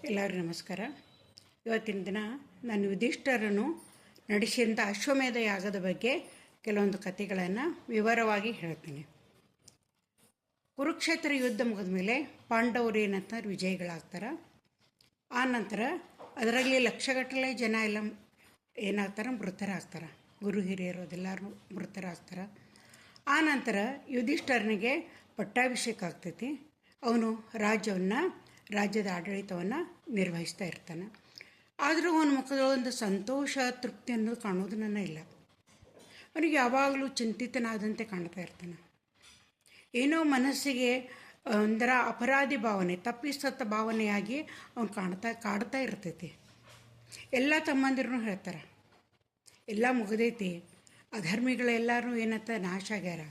ಎಲ್ಲರಿಗೂ ನಮಸ್ಕಾರ. ಇವತ್ತಿನ ದಿನ ನಾನು ಯುಧಿಷ್ಠರನು ನಡೆಸಿದಂಥ ಅಶ್ವಮೇಧ ಯಾಗದ ಬಗ್ಗೆ ಕೆಲವೊಂದು ಕಥೆಗಳನ್ನು ವಿವರವಾಗಿ ಹೇಳ್ತೀನಿ. ಕುರುಕ್ಷೇತ್ರ ಯುದ್ಧ ಮುಗಿದ ಮೇಲೆ ಪಾಂಡವರು ಏನಂತಾರೆ ವಿಜಯಿಗಳಾಗ್ತಾರೆ. ಆ ನಂತರ ಅದರಲ್ಲಿ ಲಕ್ಷಗಟ್ಟಲೆ ಜನ ಎಲ್ಲ ಏನಾಗ್ತಾರೆ ಮೃತರಾಗ್ತಾರೆ. ಗುರು ಹಿರಿಯರು ಅದೆಲ್ಲರೂ ಮೃತರಾಗ್ತಾರೆ. ಆ ನಂತರ ಯುಧಿಷ್ಠರನಿಗೆ ಪಟ್ಟಾಭಿಷೇಕ ಆಗ್ತೈತಿ. ಅವನು ರಾಜ್ಯದ ಆಡಳಿತವನ್ನು ನಿರ್ವಹಿಸ್ತಾ ಇರ್ತಾನೆ. ಆದರೂ ಅವನ ಮುಖದೊಳಗೊಂದು ಸಂತೋಷ ತೃಪ್ತಿ ಅನ್ನೋದು ಕಾಣೋದನ್ನ ಇಲ್ಲ. ಅವನಿಗೆ ಯಾವಾಗಲೂ ಚಿಂತಿತನಾದಂತೆ ಕಾಣ್ತಾ ಇರ್ತಾನೆ. ಏನೋ ಮನಸ್ಸಿಗೆ ಒಂಥರ ಅಪರಾಧಿ ಭಾವನೆ, ತಪ್ಪಿಸತ್ತ ಭಾವನೆಯಾಗಿ ಅವನು ಕಾಡ್ತಾ ಇರ್ತೈತಿ. ಎಲ್ಲ ತಮ್ಮಂದಿರೂ ಹೇಳ್ತಾರೆ, ಎಲ್ಲ ಮುಗಿದೈತಿ, ಅಧರ್ಮಿಗಳೆಲ್ಲರೂ ಏನಂತ ನಾಶ ಆಗ್ಯಾರ,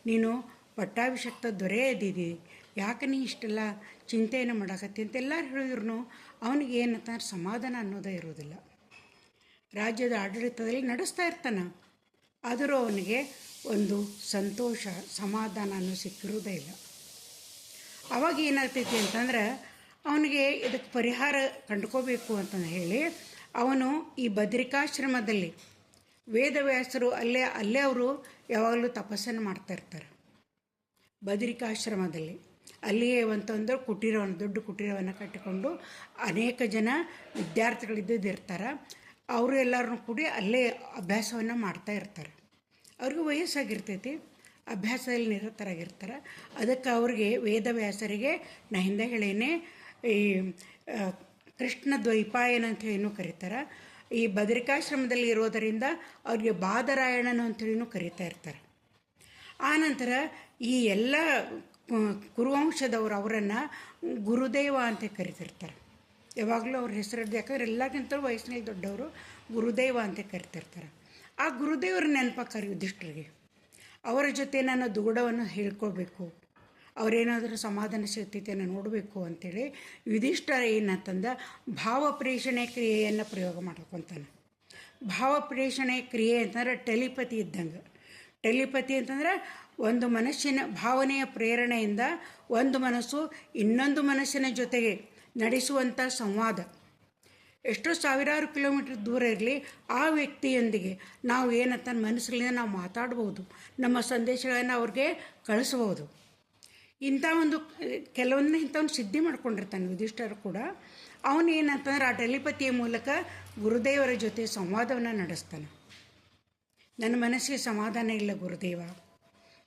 ನೀನು ಪಟ್ಟಾಭಿಷಕ್ತ ದೊರೆ ಇದ್ದಿದ್ದಿ, ಯಾಕೆ ನೀ ಇಷ್ಟೆಲ್ಲ ಚಿಂತೆಯನ್ನು ಮಾಡಾಕತ್ತಿ ಅಂತೆಲ್ಲರೂ ಹೇಳಿದ್ರು ಅವನಿಗೆ ಏನಂತ ಸಮಾಧಾನ ಅನ್ನೋದೇ ಇರೋದಿಲ್ಲ. ರಾಜ್ಯದ ಆಡಳಿತದಲ್ಲಿ ನಡೆಸ್ತಾ ಇರ್ತಾನೆ, ಆದರೂ ಅವನಿಗೆ ಒಂದು ಸಂತೋಷ ಸಮಾಧಾನ ಅನ್ನೋ ಸಿಕ್ಕಿರೋದೇ ಇಲ್ಲ. ಅವಾಗ ಏನಾಗ್ತೈತಿ ಅಂತಂದ್ರೆ ಅವನಿಗೆ ಇದಕ್ಕೆ ಪರಿಹಾರ ಕಂಡುಕೋಬೇಕು ಅಂತ ಹೇಳಿ ಅವನು ಈ ಬದ್ರಿಕಾಶ್ರಮದಲ್ಲಿ ವೇದವ್ಯಾಸರು ಅಲ್ಲೇ ಅವರು ಯಾವಾಗಲೂ ತಪಸ್ಸನ್ನು ಮಾಡ್ತಾ ಇರ್ತಾರೆ. ಬದ್ರಿಕಾಶ್ರಮದಲ್ಲಿ ಅಲ್ಲಿಯೇ ಒಂತಂದ್ರೆ ದೊಡ್ಡ ಕುಟೀರವನ್ನು ಕಟ್ಟಿಕೊಂಡು ಅನೇಕ ಜನ ವಿದ್ಯಾರ್ಥಿಗಳಿದ್ದಿರ್ತಾರೆ. ಅವರು ಎಲ್ಲರನ್ನೂ ಕೂಡಿ ಅಲ್ಲೇ ಅಭ್ಯಾಸವನ್ನು ಮಾಡ್ತಾ ಇರ್ತಾರೆ. ಅವ್ರಿಗೂ ವಯಸ್ಸಾಗಿರ್ತೈತಿ, ಅಭ್ಯಾಸದಲ್ಲಿ ನಿರತರಾಗಿರ್ತಾರೆ. ಅದಕ್ಕೆ ಅವ್ರಿಗೆ ವೇದವ್ಯಾಸರಿಗೆ ನಾ ಹಿಂದೆ ಹೇಳೇನೆ ಈ ಕೃಷ್ಣ ದ್ವೈಪಾಯನ ಅಂತ ಏನೂ ಕರೀತಾರೆ. ಈ ಬದ್ರಿಕಾಶ್ರಮದಲ್ಲಿ ಇರೋದರಿಂದ ಅವ್ರಿಗೆ ಬಾದರಾಯಣನು ಅಂತೇಳಿನೂ ಕರೀತಾ ಇರ್ತಾರೆ. ಆನಂತರ ಈ ಎಲ್ಲ ಕುರುವಂಶದವರು ಅವರನ್ನು ಗುರುದೇವ ಅಂತ ಕರಿತಿರ್ತಾರೆ. ಯಾವಾಗಲೂ ಅವ್ರ ಹೆಸರಿದ್ದು, ಯಾಕಂದ್ರೆ ಎಲ್ಲಕ್ಕಿಂತ ವಯಸ್ಸಿನಲ್ಲಿ ದೊಡ್ಡವರು ಗುರುದೇವ ಅಂತ ಕರಿತಿರ್ತಾರೆ. ಆ ಗುರುದೇವರ ನೆನಪಾಕಾರ ಯುಧಿಷ್ಠರಿಗೆ ಅವರ ಜೊತೆ ನಾನು ದುಗುಡವನ್ನು ಹೇಳ್ಕೊಳ್ಬೇಕು, ಅವರೇನಾದರೂ ಸಮಾಧಾನ ಸ್ಥಿತಿಯನ್ನು ನೋಡಬೇಕು ಅಂಥೇಳಿ ಯುಧಿಷ್ಠರ ಏನಂತಂದ ಭಾವಪ್ರೇಷಣೆ ಕ್ರಿಯೆಯನ್ನು ಪ್ರಯೋಗ ಮಾಡ್ಕೊತಾನೆ. ಭಾವಪ್ರೇಷಣೆ ಕ್ರಿಯೆ ಅಂತಂದ್ರೆ ಟೆಲಿಪತಿ ಇದ್ದಂಗೆ. ಟೆಲಿಪತಿ ಅಂತಂದ್ರೆ ಒಂದು ಮನಸ್ಸಿನ ಭಾವನೆಯ ಪ್ರೇರಣೆಯಿಂದ ಒಂದು ಮನಸ್ಸು ಇನ್ನೊಂದು ಮನಸ್ಸಿನ ಜೊತೆಗೆ ನಡೆಸುವಂಥ ಸಂವಾದ. ಎಷ್ಟೋ ಸಾವಿರಾರು ಕಿಲೋಮೀಟರ್ ದೂರ ಇರಲಿ, ಆ ವ್ಯಕ್ತಿಯೊಂದಿಗೆ ನಾವು ಏನಂತ ಮನಸ್ಸಲ್ಲಿಂದ ನಾವು ಮಾತಾಡ್ಬೋದು, ನಮ್ಮ ಸಂದೇಶಗಳನ್ನು ಅವ್ರಿಗೆ ಕಳಿಸ್ಬೋದು. ಇಂಥ ಒಂದು ಕೆಲವೊಂದು ಇಂಥವ್ನು ಸಿದ್ಧಿ ಮಾಡ್ಕೊಂಡಿರ್ತಾನೆ ಯುಧಿಷ್ಠರು ಕೂಡ. ಅವನು ಏನಂತಂದ್ರೆ ಆ ಟೆಲಿಪತಿಯ ಮೂಲಕ ಗುರುದೇವರ ಜೊತೆ ಸಂವಾದವನ್ನು ನಡೆಸ್ತಾನೆ. ನನ್ನ ಮನಸ್ಸಿಗೆ ಸಮಾಧಾನ ಇಲ್ಲ ಗುರುದೇವ,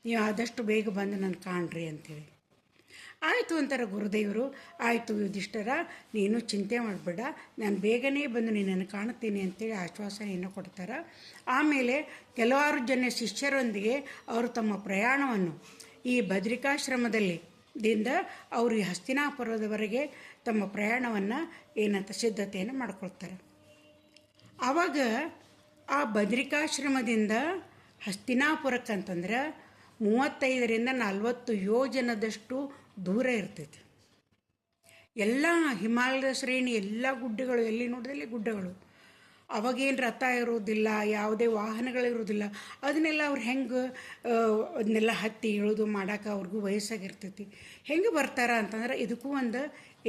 ನೀವು ಆದಷ್ಟು ಬೇಗ ಬಂದು ನಾನು ಕಾಣ್ರಿ ಅಂತೇಳಿ. ಆಯಿತು ಅಂತಾರೆ ಗುರುದೇವರು. ಆಯಿತು ಯುಧಿಷ್ಠರ, ನೀನು ಚಿಂತೆ ಮಾಡಬೇಡ, ನಾನು ಬೇಗನೆ ಬಂದು ನಿನ್ನನ್ನು ಕಾಣುತ್ತೀನಿ ಅಂತೇಳಿ ಆಶ್ವಾಸನೆಯನ್ನು ಕೊಡ್ತಾರೆ. ಆಮೇಲೆ ಕೆಲವಾರು ಜನ ಶಿಷ್ಯರೊಂದಿಗೆ ಅವರು ತಮ್ಮ ಪ್ರಯಾಣವನ್ನು ಈ ಬದ್ರಿಕಾಶ್ರಮದಲ್ಲಿ ಅವರು ಈ ಹಸ್ತಿನಾಪುರದವರೆಗೆ ತಮ್ಮ ಪ್ರಯಾಣವನ್ನು ಏನಂತ ಸಿದ್ಧತೆಯನ್ನು ಮಾಡ್ಕೊಳ್ತಾರೆ. ಆವಾಗ ಆ ಬದ್ರಿಕಾಶ್ರಮದಿಂದ ಹಸ್ತಿನಾಪುರಕ್ಕಂತಂದ್ರೆ 35ರಿಂದ 40 ಯೋಜನದಷ್ಟು ದೂರ ಇರ್ತೈತಿ. ಎಲ್ಲ ಹಿಮಾಲಯದ ಶ್ರೇಣಿ, ಎಲ್ಲ ಗುಡ್ಡಗಳು, ಎಲ್ಲಿ ನೋಡಿದಲ್ಲಿ ಗುಡ್ಡಗಳು. ಅವಾಗೇನು ರಥ ಇರೋದಿಲ್ಲ, ಯಾವುದೇ ವಾಹನಗಳಿರೋದಿಲ್ಲ. ಅದನ್ನೆಲ್ಲ ಅವ್ರು ಅದನ್ನೆಲ್ಲ ಹತ್ತಿ ಇಳಿದು ಮಾಡೋಕೆ ಅವ್ರಿಗೂ ವಯಸ್ಸಾಗಿರ್ತೈತಿ. ಹೆಂಗೆ ಬರ್ತಾರ ಅಂತಂದ್ರೆ ಇದಕ್ಕೂ ಒಂದು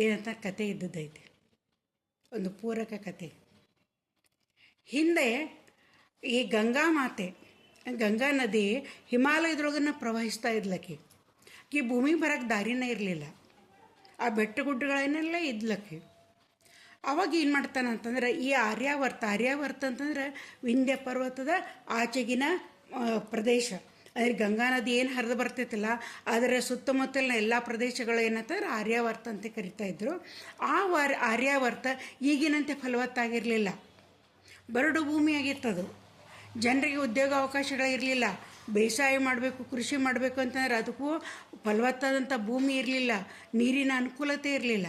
ಏನಂತ ಕತೆ ಇದ್ದದ್ದೈತಿ, ಒಂದು ಪೂರಕ ಕತೆ. ಹಿಂದೆ ಈ ಗಂಗಾ ನದಿ ಹಿಮಾಲಯದೊಳಗನ್ನ ಪ್ರವಹಿಸ್ತಾ ಇದ್ಲಕ್ಕಿ. ಭೂಮಿಗೆ ಬರೋಕ್ಕೆ ದಾರಿನೇ ಇರಲಿಲ್ಲ, ಆ ಬೆಟ್ಟ ಗುಡ್ಡಗಳನ್ನೆಲ್ಲ ಇದ್ಲಕ್ಕಿ. ಅವಾಗ ಏನು ಮಾಡ್ತಾನಂತಂದ್ರೆ ಈ ಆರ್ಯಾವರ್ತ ಅಂತಂದ್ರೆ ವಿಂಧ್ಯ ಪರ್ವತದ ಆಚೆಗಿನ ಪ್ರದೇಶ. ಅಂದರೆ ಗಂಗಾ ನದಿ ಏನು ಹರಿದು ಬರ್ತೈತಲ್ಲ ಅದರ ಸುತ್ತಮುತ್ತಲಿನ ಎಲ್ಲ ಪ್ರದೇಶಗಳು ಏನಂತಂದ್ರೆ ಆರ್ಯಾವರ್ತ ಅಂತ ಕರಿತಾಯಿದ್ರು. ಆ ಆರ್ಯಾವರ್ತ ಈಗಿನಂತೆ ಫಲವತ್ತಾಗಿರಲಿಲ್ಲ, ಬರಡು ಭೂಮಿಯಾಗಿತ್ತದು. ಜನರಿಗೆ ಉದ್ಯೋಗ ಅವಕಾಶಗಳಿರಲಿಲ್ಲ. ಬೇಸಾಯ ಮಾಡಬೇಕು, ಕೃಷಿ ಮಾಡಬೇಕು ಅಂತಂದ್ರೆ ಅದಕ್ಕೂ ಫಲವತ್ತಾದಂಥ ಭೂಮಿ ಇರಲಿಲ್ಲ, ನೀರಿನ ಅನುಕೂಲತೆ ಇರಲಿಲ್ಲ.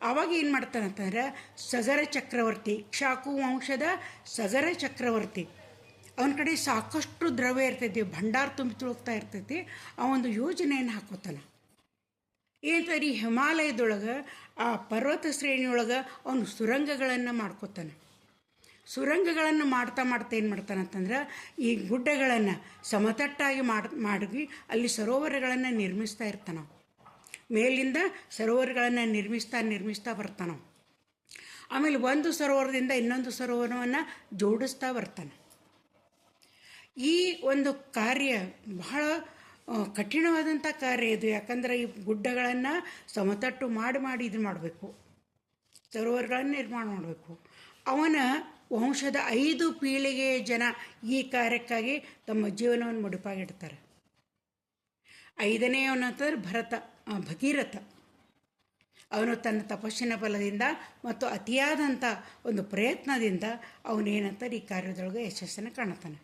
ಆವಾಗ ಏನು ಮಾಡ್ತಾನಂತಂದ್ರೆ ಸಗರ ಚಕ್ರವರ್ತಿ, ಇಕ್ಷ್ವಾಕು ವಂಶದ ಸಗರ ಚಕ್ರವರ್ತಿ, ಅವನ ಕಡೆ ಸಾಕಷ್ಟು ದ್ರವ್ಯ ಇರ್ತೈತಿ, ಭಂಡಾರ ತುಂಬಿ ತುಳುಕ್ತಾ ಇರ್ತೈತಿ. ಆ ಒಂದು ಯೋಜನೆಯನ್ನು ಹಾಕೋತಾನೆ. ಏನಂತಾರೆ ಈ ಹಿಮಾಲಯದೊಳಗೆ ಆ ಪರ್ವತ ಶ್ರೇಣಿಯೊಳಗೆ ಅವನು ಸುರಂಗಗಳನ್ನು ಮಾಡ್ಕೋತಾನೆ. ಸುರಂಗಗಳನ್ನು ಮಾಡ್ತಾ ಏನು ಮಾಡ್ತಾನಂತಂದ್ರೆ ಈ ಗುಡ್ಡಗಳನ್ನು ಸಮತಟ್ಟಾಗಿ ಮಾಡಿ ಅಲ್ಲಿ ಸರೋವರಗಳನ್ನು ನಿರ್ಮಿಸ್ತಾ ಇರ್ತಾನೆ. ಮೇಲಿಂದ ಸರೋವರಗಳನ್ನು ನಿರ್ಮಿಸ್ತಾ ಬರ್ತಾನೆ. ಆಮೇಲೆ ಒಂದು ಸರೋವರದಿಂದ ಇನ್ನೊಂದು ಸರೋವರವನ್ನು ಜೋಡಿಸ್ತಾ ಬರ್ತಾನೆ. ಈ ಒಂದು ಕಾರ್ಯ ಬಹಳ ಕಠಿಣವಾದಂಥ ಕಾರ್ಯ ಇದು. ಯಾಕಂದರೆ ಈ ಗುಡ್ಡಗಳನ್ನು ಸಮತಟ್ಟು ಮಾಡಿ ಇದು ಮಾಡಬೇಕು, ಸರೋವರಗಳನ್ನು ನಿರ್ಮಾಣ ಮಾಡಬೇಕು. ಅವನ ವಂಶದ 5 ಪೀಳಿಗೆಯ ಜನ ಈ ಕಾರ್ಯಕ್ಕಾಗಿ ತಮ್ಮ ಜೀವನವನ್ನು ಮುಡುಪಾಗಿಡ್ತಾರೆ. 5ನೇಯವನಂತಂದ್ರೆ ಭಗೀರಥ. ಅವನು ತನ್ನ ತಪಸ್ಸಿನ ಬಲದಿಂದ ಮತ್ತು ಅತಿಯಾದಂಥ ಒಂದು ಪ್ರಯತ್ನದಿಂದ ಅವನೇನಂತಾರೆ ಈ ಕಾರ್ಯದೊಳಗೆ ಯಶಸ್ಸನ್ನು ಕಾಣ್ತಾನೆ.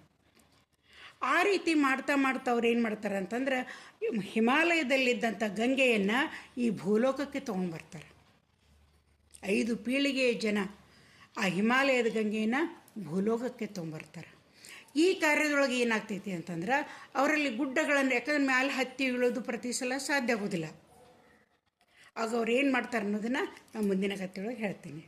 ಆ ರೀತಿ ಮಾಡ್ತಾ ಅವ್ರು ಏನು ಮಾಡ್ತಾರೆ ಅಂತಂದ್ರೆ ಹಿಮಾಲಯದಲ್ಲಿದ್ದಂಥ ಗಂಗೆಯನ್ನು ಈ ಭೂಲೋಕಕ್ಕೆ ತೊಗೊಂಡ್ಬರ್ತಾರೆ. 5 ಪೀಳಿಗೆಯ ಜನ ಆ ಹಿಮಾಲಯದ ಗಂಗೆಯನ್ನು ಭೂಲೋಕಕ್ಕೆ ತೊಗೊಂಬರ್ತಾರೆ. ಈ ಕಾರ್ಯದೊಳಗೆ ಏನಾಗ್ತೈತಿ ಅಂತಂದ್ರೆ ಅವರಲ್ಲಿ ಗುಡ್ಡಗಳನ್ನು, ಯಾಕಂದ್ರೆ ಮ್ಯಾಲೆ ಹತ್ತಿ ಇಳೋದು ಪ್ರತಿ ಸಲ ಸಾಧ್ಯ ಆಗೋದಿಲ್ಲ. ಆಗ ಅವ್ರು ಏನು ಮಾಡ್ತಾರೆ ಅನ್ನೋದನ್ನು ನಾನು ಮುಂದಿನ ಕಥೆಯೊಳಗೆ ಹೇಳ್ತೀನಿ.